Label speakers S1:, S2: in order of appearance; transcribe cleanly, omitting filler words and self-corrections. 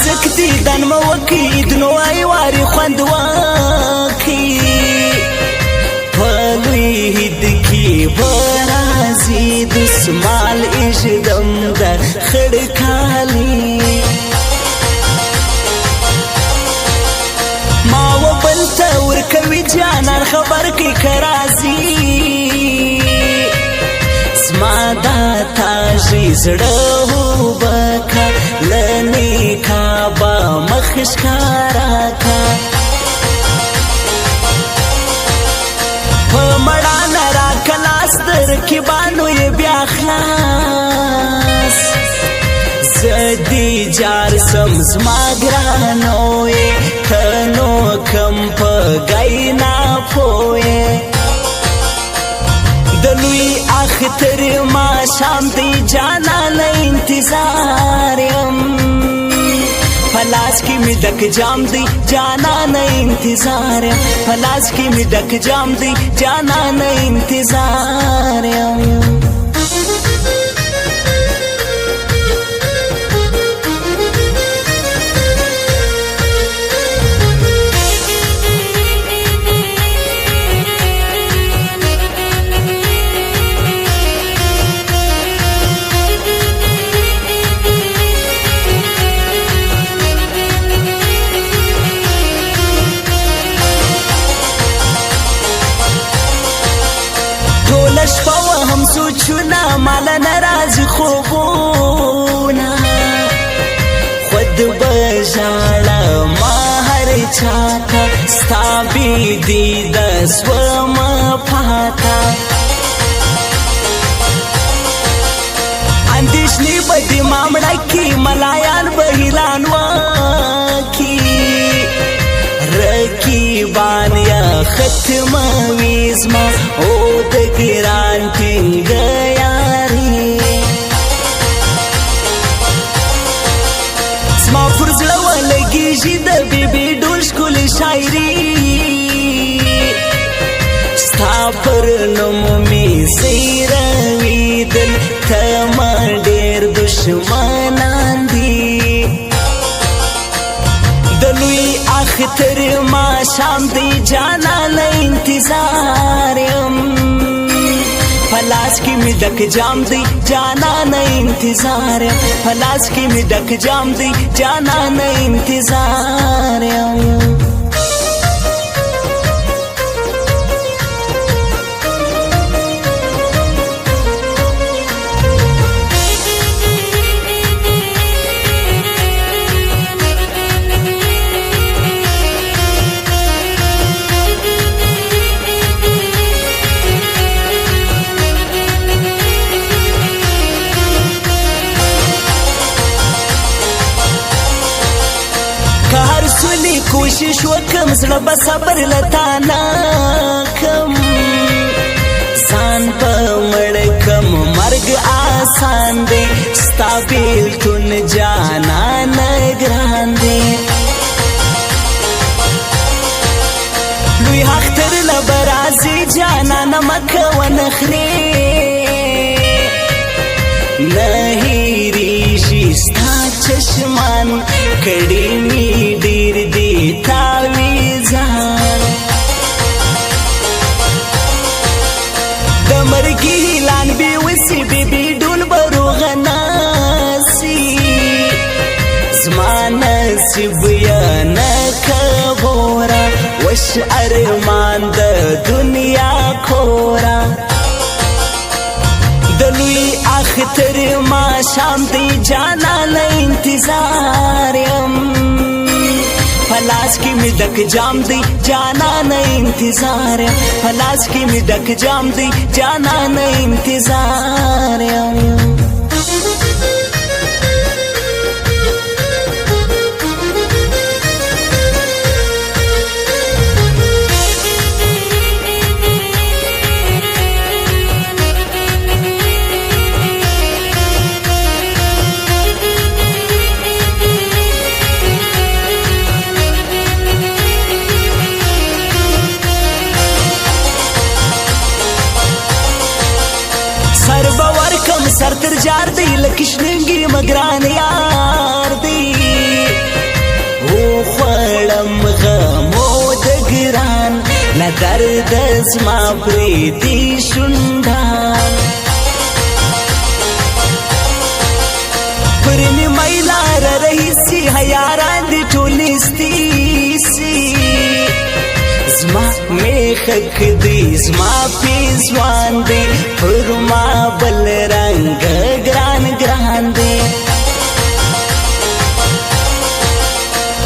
S1: سکتی دن موکی دنو ایواری خوند واکی پلوی هدکی برازی دسمال اجدم دا خڑکالی ما و بلتا ورکوی جانان خبر کی کرازی زما دا تاجی زڑو بکا لنی کعبا مخش کارا کا مڑانا را کلاس در کی بانو یہ بیا خلاص زدی جار سمزما گرانوئے تنو کم پا گئی نا پوئے دلوی اختر ما شام دی جانا انتظارم پلاس کی می ڈک جام دی جانا انتظارم پلاس کی می ڈک جام دی جانا انتظارم شپا هم سوچونا مالا نراز خوبونا خود بجالا ما هر چاہتا ستا بیدی دسو ما پاتا اندیشنی بدی مامڑکی ملایان بہیلان واکی رکیبان یا ختم ویزما او دگران تنگ یاری زما فرزلو لگی جی دا بی بی ڈولش کل شاعری ستا پر نمومی زیروی دل تما دیر دشمنان دی دلوی اختر ما شام دی جانا انتظارم پلاس کی می ڈک جام دی جانا انتظارم پلاس کی می ڈک جام دی جانا انتظارم کوشش وکم زړه به صبر لتانا کم ځان په مړ کم مرګ آسان دی ستا بیلتون جانا نګران دی لوی اختر لبرازي جانا نمک ونخلی نهیری شستا چشمان کڑی می دیر دی تاویزان دمرگی لان بی وسی بی بی ڈول بروغ ناسی زمان نصیب یا نکبورا وش ارمان دا دنیا کورا دلوی اختر ما شام دی جانا انتظارم پلاس کی می ڈک جام دی جانا انتظارم پلاس کی می ڈک جام دی جانا انتظارم سر تر جار دی لکشنگی مگران یار دی درد زما پریدي شونډه پرنی مایلار رئیسی حیاران دی ټولستی سی زما میخک دی زما پی